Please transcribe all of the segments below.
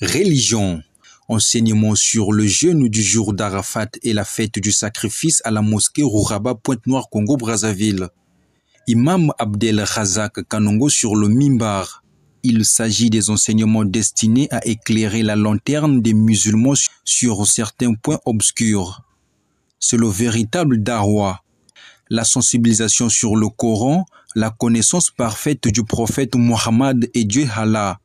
Religion. Enseignement sur le jeûne du jour d'Arafat et la fête du sacrifice à la mosquée Rouhaba, Pointe-Noire, Congo-Brazzaville. Imam Abdel Razak Kanongo sur le mimbar. Il s'agit des enseignements destinés à éclairer la lanterne des musulmans sur certains points obscurs. C'est le véritable darwa. La sensibilisation sur le Coran, la connaissance parfaite du prophète Mohammed et Dieu Allah.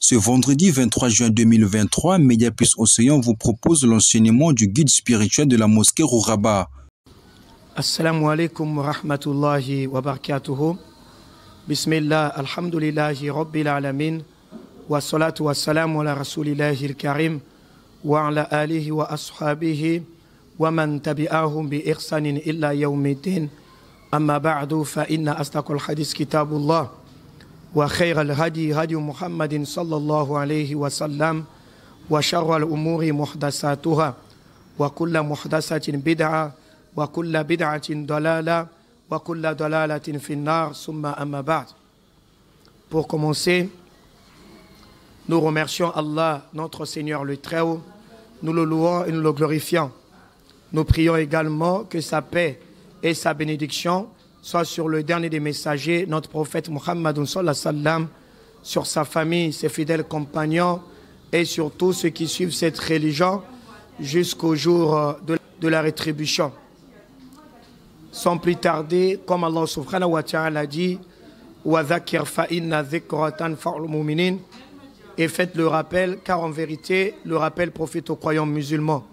Ce vendredi 23 juin 2023, Mediaplus Océan vous propose l'enseignement du guide spirituel de la mosquée Rouhaba. Assalamu alaikum wa rahmatullahi wa barakatuhu. Bismillah, alhamdulillahi rabbil alamin. Wa salatu wa salamu ala rasulillahi al-karim. Wa ala alihi wa ashabihi. Wa man tabi'ahum bi ihsanin illa yawmiddin. Amma ba'du fa inna astaqal hadith kitabullah. وخير الهدي هدي محمد صلى الله عليه وسلم وشر الأمور محدثاتها وكل محدثة بدعة وكل بدعة ضلالة وكل ضلالة في النار ثم أما بعد. Pour commencer, nous remercions Allah, notre Seigneur le Très-Haut, nous le louons et nous le glorifions. Nous prions également que sa paix et sa bénédiction soit sur le dernier des messagers, notre prophète Muhammad sallallahu alayhi wa sallam, sur sa famille, ses fidèles compagnons et sur tous ceux qui suivent cette religion jusqu'au jour de la rétribution. Sans plus tarder, comme Allah subhanahu wa ta'ala dit, wa dhakir fa inna dhikra tanfa'ul mu'minin, et faites le rappel, car en vérité, le rappel profite aux croyants musulmans.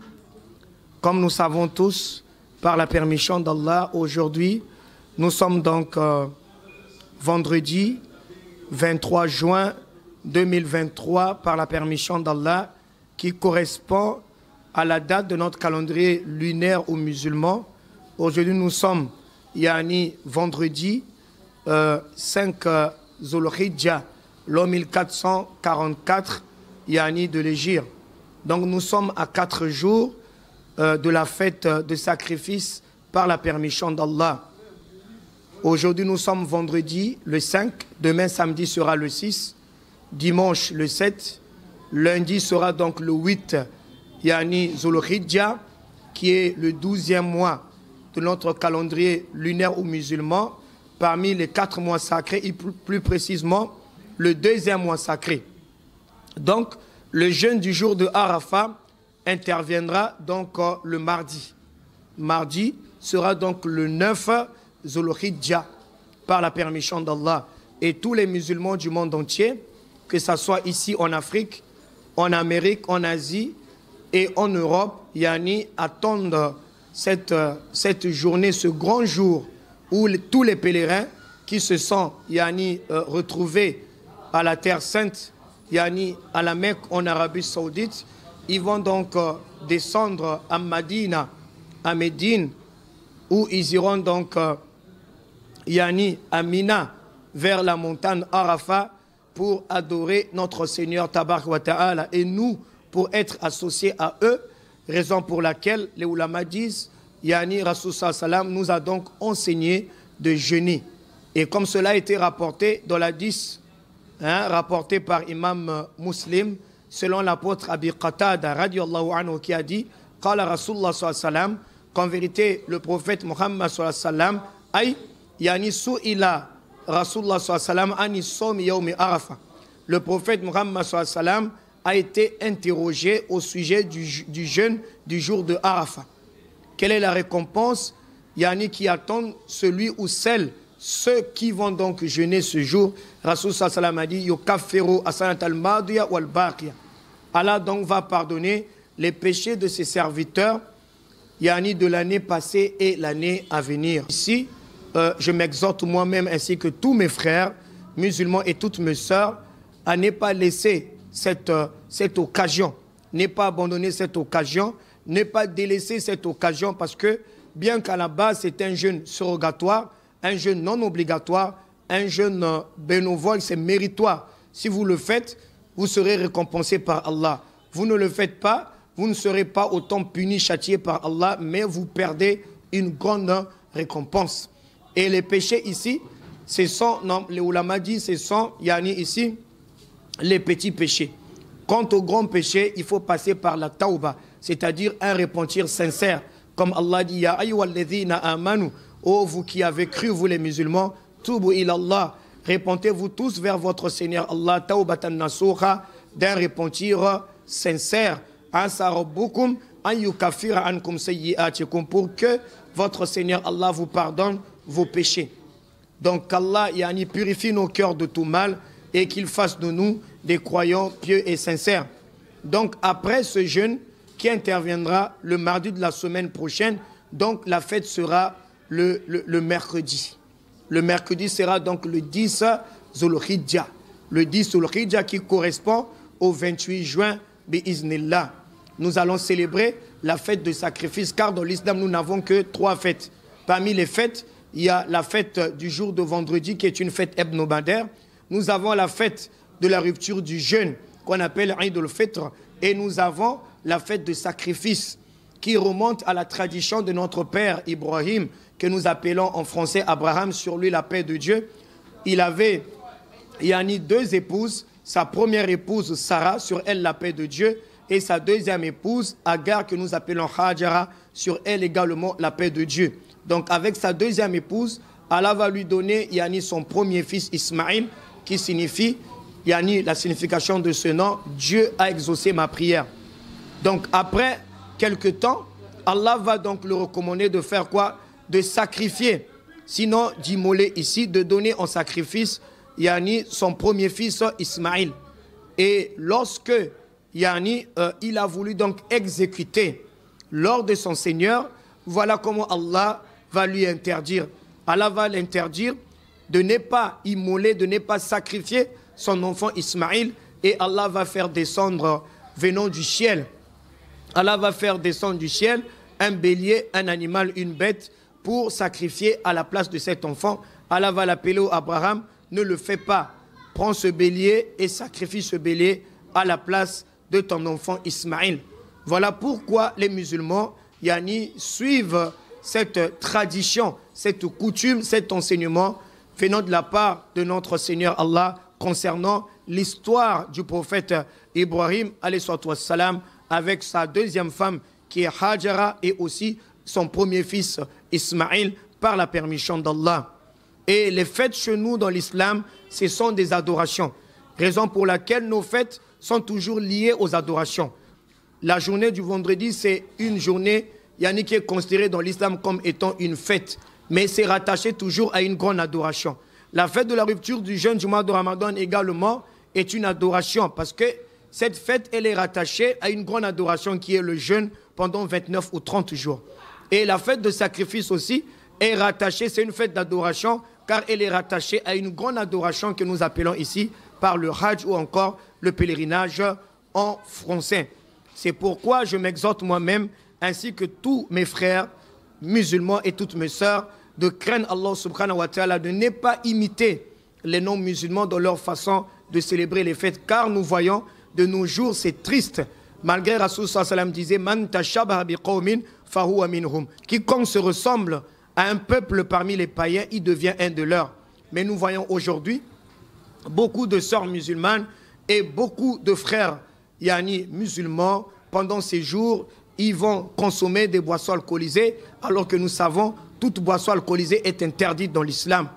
Comme nous savons tous, par la permission d'Allah, aujourd'hui, nous sommes donc vendredi 23 juin 2023 par la permission d'Allah qui correspond à la date de notre calendrier lunaire aux musulmans. Aujourd'hui nous sommes vendredi 5 Zulhijja, l'an 1444 de l'Hégire. Donc nous sommes à 4 jours de la fête de sacrifice par la permission d'Allah. Aujourd'hui, nous sommes vendredi, le 5. Demain, samedi, sera le 6. Dimanche, le 7. Lundi sera donc le 8, Zulhijja, qui est le 12e mois de notre calendrier lunaire aux musulmans, parmi les 4 mois sacrés, et plus précisément, le 2e mois sacré. Donc, le jeûne du jour de Arafat interviendra donc le mardi. Mardi sera donc le 9 Zulhijja, par la permission d'Allah. Et tous les musulmans du monde entier, que ce soit ici en Afrique, en Amérique, en Asie et en Europe, attendent cette journée, ce grand jour où tous les pèlerins qui se sont retrouvés à la Terre Sainte, à la Mecque en Arabie Saoudite, ils vont donc descendre à Madina, à Médine, où ils iront donc à Mina, vers la montagne Arafat, pour adorer notre Seigneur Tabarak wa Ta'ala, et nous pour être associés à eux, raison pour laquelle les ulama disent Rasul sallam nous a donc enseigné de jeûner. Et comme cela a été rapporté dans la 10, rapporté par Imam Muslim, selon l'apôtre Abi Qatada radiallahu anhu, qui a dit Qala Rasulullah sallam, qu'en vérité le prophète Muhammad sallam su'ila Rasulullah sallam ani som yawmi Arafah. Le prophète Muhammad sallam a été interrogé au sujet du jeûne du jour de Arafat. Quelle est la récompense qui attend celui ou celle, ceux qui vont donc jeûner ce jour? Rasulullah sallam a dit yukaffiru asanat al-madiya wal baqiya. Allah donc va pardonner les péchés de ses serviteurs de l'année passée et l'année à venir. Ici, je m'exhorte moi-même ainsi que tous mes frères musulmans et toutes mes sœurs à ne pas laisser cette occasion, ne pas abandonner cette occasion, ne pas délaisser cette occasion, parce que bien qu'à la base c'est un jeûne surrogatoire, un jeûne non obligatoire, un jeûne bénévole, c'est méritoire. Si vous le faites, vous serez récompensé par Allah. Vous ne le faites pas, vous ne serez pas autant puni, châtié par Allah, mais vous perdez une grande récompense. Et les péchés ici, ce sont, non, les ulama disent, ce sont, ici, les petits péchés. Quant au grand péché, il faut passer par la tauba, c'est-à-dire un repentir sincère. Comme Allah dit, Ya ayyuhalladhina amanu, ô vous qui avez cru, vous les musulmans, tubu ilallah, repentez-vous tous vers votre Seigneur Allah, taubatan nasuha, d'un repentir sincère. Asa rabbukum an yukaffira ankum sayyi'atikum, pour que votre Seigneur Allah vous pardonne vos péchés. Donc qu'Allah purifie nos cœurs de tout mal et qu'il fasse de nous des croyants pieux et sincères. Donc après ce jeûne qui interviendra le mardi de la semaine prochaine, donc la fête sera le mercredi. Le mercredi sera donc le 10 Zulhijja. Le 10 Zulhijja qui correspond au 28 juin, bi'iznillah. Nous allons célébrer la fête de sacrifice, car dans l'islam, nous n'avons que 3 fêtes. Parmi les fêtes, il y a la fête du jour de vendredi, qui est une fête hebdomadaire. Nous avons la fête de la rupture du jeûne, qu'on appelle Eid al-Fitr. Et nous avons la fête de sacrifice, qui remonte à la tradition de notre père Ibrahim, que nous appelons en français Abraham, sur lui la paix de Dieu. Il avait 2 épouses. Sa première épouse, Sarah, sur elle la paix de Dieu. Et sa deuxième épouse, Agar, que nous appelons Hajara, sur elle également la paix de Dieu. Donc avec sa deuxième épouse, Allah va lui donner son premier fils Ismaïl, qui signifie, la signification de ce nom, Dieu a exaucé ma prière. Donc après quelque temps, Allah va donc le recommander de faire quoi? De sacrifier, sinon d'immoler ici, de donner en sacrifice son premier fils Ismaïl. Et lorsque il a voulu donc exécuter l'ordre de son Seigneur, voilà comment Allah va lui interdire. Allah va l'interdire de ne pas immoler, de ne pas sacrifier son enfant Ismaïl, et Allah va faire descendre, venant du ciel, Allah va faire descendre du ciel un bélier, un animal, une bête, pour sacrifier à la place de cet enfant. Allah va l'appeler au Abraham, ne le fais pas, prends ce bélier et sacrifie ce bélier à la place de ton enfant Ismaïl. Voilà pourquoi les musulmans suivent cette tradition, cette coutume, cet enseignement venant de la part de notre Seigneur Allah concernant l'histoire du prophète Ibrahim alayhi salam, avec sa deuxième femme qui est Hajara, et aussi son premier fils Ismaïl, par la permission d'Allah. Et les fêtes chez nous dans l'islam, ce sont des adorations, raison pour laquelle nos fêtes sont toujours liées aux adorations. La journée du vendredi, c'est une journée qui est considérée dans l'islam comme étant une fête, mais c'est rattaché toujours à une grande adoration. La fête de la rupture du jeûne du mois de Ramadan également est une adoration, parce que cette fête, elle est rattachée à une grande adoration qui est le jeûne pendant 29 ou 30 jours. Et la fête de sacrifice aussi est rattachée, c'est une fête d'adoration, car elle est rattachée à une grande adoration que nous appelons ici par le Hajj ou encore le pèlerinage en français. C'est pourquoi je m'exhorte moi-même, ainsi que tous mes frères musulmans et toutes mes sœurs, de craindre Allah subhanahu wa ta'ala, de ne pas imiter les non-musulmans dans leur façon de célébrer les fêtes, car nous voyons de nos jours, c'est triste. Malgré Rasul sallallahu alayhi wa sallam disait Man tashabaha biqawmin fahuwa minhum. Quiconque se ressemble à un peuple parmi les païens, il devient un de leurs. Mais nous voyons aujourd'hui beaucoup de sœurs musulmanes et beaucoup de frères musulmans, pendant ces jours, ils vont consommer des boissons alcoolisées, alors que nous savons toute boisson alcoolisée est interdite dans l'islam.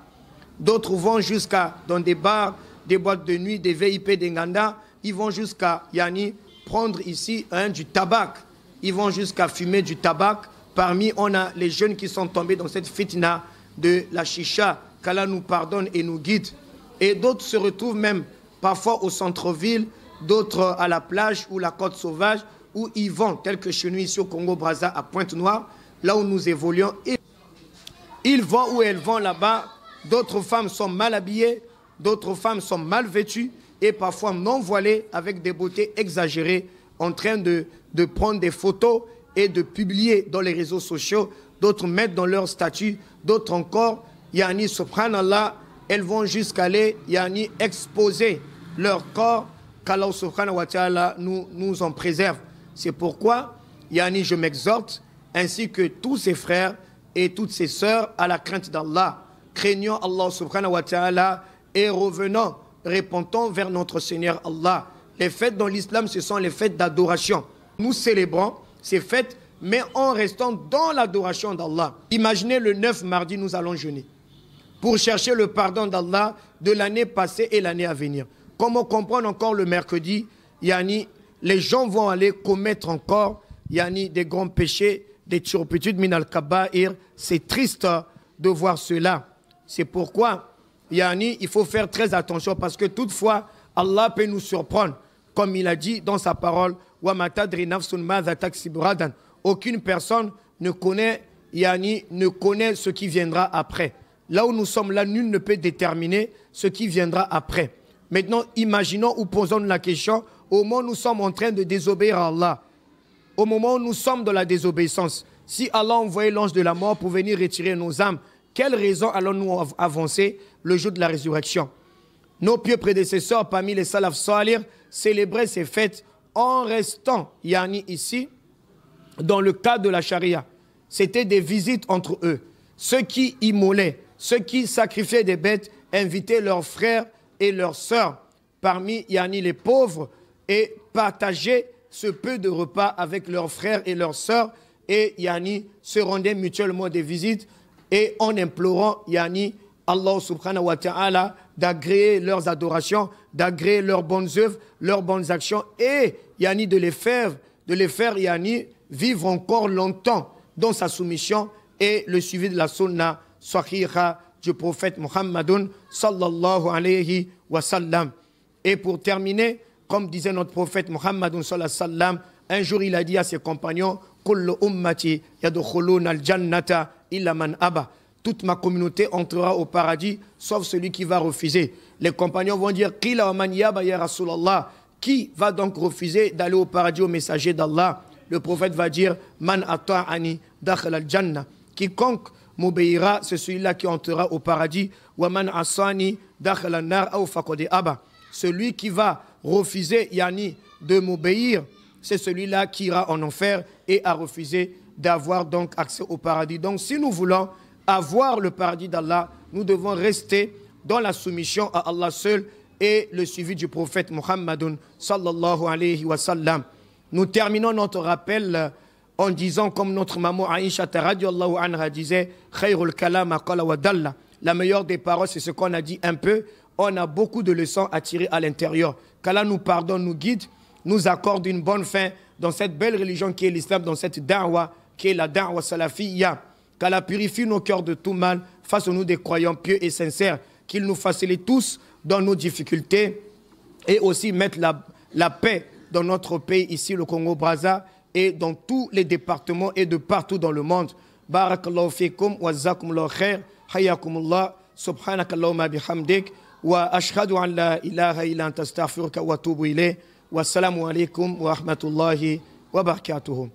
D'autres vont jusqu'à dans des bars, des boîtes de nuit, des VIP, des nganda, ils vont jusqu'à prendre ici du tabac. Ils vont jusqu'à fumer du tabac. Parmi, on a les jeunes qui sont tombés dans cette fitna de la chicha, qu'Allah nous pardonne et nous guide. Et d'autres se retrouvent même parfois au centre-ville, d'autres à la plage ou la côte sauvage, où ils vont, tel que chez nous ici au Congo-Brazza, à Pointe-Noire, là où nous évoluons. Ils vont où elles vont là-bas. D'autres femmes sont mal habillées, d'autres femmes sont mal vêtues et parfois non voilées, avec des beautés exagérées, en train de prendre des photos et de publier dans les réseaux sociaux. D'autres mettent dans leur statut, d'autres encore, subhanallah, elles vont jusqu'à aller exposer leur corps, qu'Allah subhanahu wa ta'ala nous en préserve. C'est pourquoi je m'exhorte, ainsi que tous ses frères et toutes ses sœurs, à la crainte d'Allah, craignant Allah subhanahu wa ta'ala et revenant, répondant vers notre Seigneur Allah. Les fêtes dans l'islam, ce sont les fêtes d'adoration. Nous célébrons ces fêtes, mais en restant dans l'adoration d'Allah. Imaginez le 9 mardi, nous allons jeûner pour chercher le pardon d'Allah de l'année passée et l'année à venir. Comment comprendre encore le mercredi, yani, les gens vont aller commettre encore yani, des grands péchés, des turpitudes, min al-kaba'ir. C'est triste de voir cela. C'est pourquoi yani, il faut faire très attention parce que toutefois, Allah peut nous surprendre. Comme il a dit dans sa parole, aucune personne ne connaît, yani, ne connaît ce qui viendra après. Là où nous sommes là, nul ne peut déterminer ce qui viendra après. Maintenant, imaginons ou posons la question, au moment où nous sommes en train de désobéir à Allah, au moment où nous sommes dans la désobéissance, si Allah envoyait l'ange de la mort pour venir retirer nos âmes, quelle raison allons-nous avancer le jour de la résurrection? Nos pieux prédécesseurs, parmi les salaf salih, célébraient ces fêtes en restant, yani ici, dans le cadre de la charia. C'était des visites entre eux. Ceux qui immolaient, ceux qui sacrifiaient des bêtes, invitaient leurs frères et leurs sœurs parmi yani, les pauvres et partageaient ce peu de repas avec leurs frères et leurs sœurs et yani, se rendaient mutuellement des visites et en implorant yani, Allah subhanahu wa ta'ala d'agréer leurs adorations, d'agréer leurs bonnes œuvres, leurs bonnes actions et yani, de les faire yani, vivre encore longtemps dans sa soumission et le suivi de la sunna sahiha du prophète Muhammadun sallallahu alayhi wa sallam. Et pour terminer, comme disait notre prophète Muhammadun sallallahu alayhi wa sallam, un jour il a dit à ses compagnons, kullu ummati yadkhuluna al-jannata illa man aba. Toute ma communauté entrera au paradis, sauf celui qui va refuser. Les compagnons vont dire, qila wa man yaba ya Rasulallah. Qui va donc refuser d'aller au paradis au messager d'Allah? Le prophète va dire, man ata'ani dakhal al-jannah. Quiconque m'obéira, c'est celui-là qui entrera au paradis. Wa man asani dakhal an-nar aw faqad aba. Celui qui va refuser yani de m'obéir, c'est celui-là qui ira en enfer et a refusé d'avoir donc accès au paradis. Donc si nous voulons avoir le paradis d'Allah, nous devons rester dans la soumission à Allah seul et le suivi du prophète Muhammadun sallallahu alayhi wa sallam. Nous terminons notre rappel en disant comme notre maman Aïcha radiallahu anha disait, khayrul kalama qala wa dalla. La meilleure des paroles, c'est ce qu'on a dit un peu. On a beaucoup de leçons à tirer à l'intérieur. Qu'Allah nous pardonne, nous guide, nous accorde une bonne fin dans cette belle religion qui est l'islam, dans cette da'wa qui est la da'wa salafiyya. Qu'Allah purifie nos cœurs de tout mal, fasse-nous des croyants pieux et sincères, qu'il nous facilite tous dans nos difficultés et aussi mettre la paix dans notre pays, ici le Congo-Brazza, et dans tous les départements et de partout dans le monde. Barakallahu fikum wa jazakumullahu khair, hayakumullah, subhanakallahumma bihamdik, wa ashhadu an la ilaha illa anta astaghfiruka wa atubu ilayh. Wassalamu alaikum wa rahmatullahi wa barakatuhu.